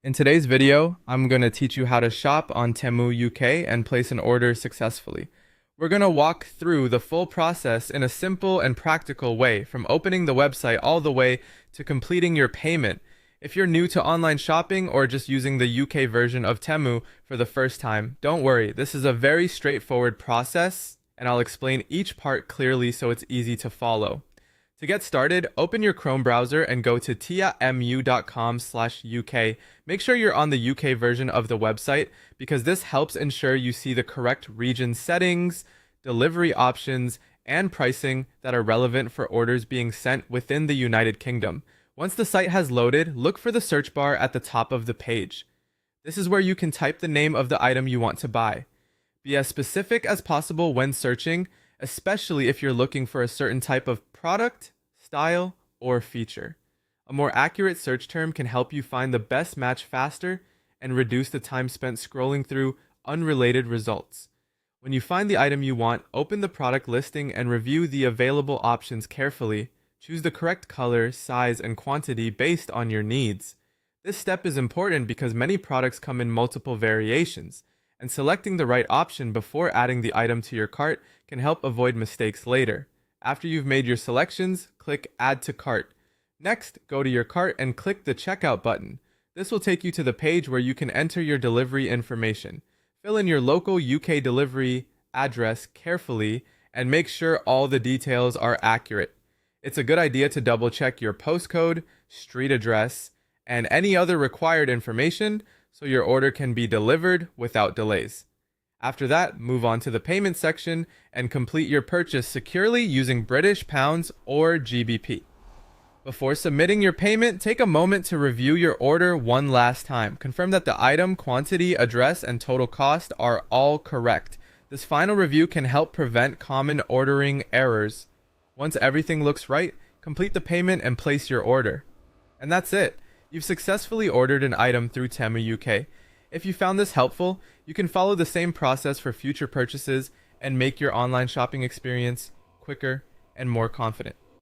In today's video, I'm going to teach you how to shop on Temu UK and place an order successfully. We're going to walk through the full process in a simple and practical way, from opening the website all the way to completing your payment. If you're new to online shopping or just using the UK version of Temu for the first time, don't worry, this is a very straightforward process, and I'll explain each part clearly so it's easy to follow. To get started, open your Chrome browser and go to tiamu.com/UK. Make sure you're on the UK version of the website because this helps ensure you see the correct region settings, delivery options, and pricing that are relevant for orders being sent within the United Kingdom. Once the site has loaded, look for the search bar at the top of the page. This is where you can type the name of the item you want to buy. Be as specific as possible when searching, especially if you're looking for a certain type of product, style, or feature. A more accurate search term can help you find the best match faster and reduce the time spent scrolling through unrelated results. When you find the item you want, open the product listing and review the available options carefully. Choose the correct color, size, and quantity based on your needs. This step is important because many products come in multiple variations, and selecting the right option before adding the item to your cart can help avoid mistakes later. After you've made your selections, click Add to Cart. Next, go to your cart and click the Checkout button. This will take you to the page where you can enter your delivery information. Fill in your local UK delivery address carefully and make sure all the details are accurate. It's a good idea to double check your postcode, street address, and any other required information so your order can be delivered without delays. After that, move on to the payment section and complete your purchase securely using British pounds or GBP. Before submitting your payment, take a moment to review your order one last time. Confirm that the item, quantity, address, and total cost are all correct. This final review can help prevent common ordering errors. Once everything looks right, complete the payment and place your order. And that's it. You've successfully ordered an item through Temu UK. If you found this helpful, you can follow the same process for future purchases and make your online shopping experience quicker and more confident.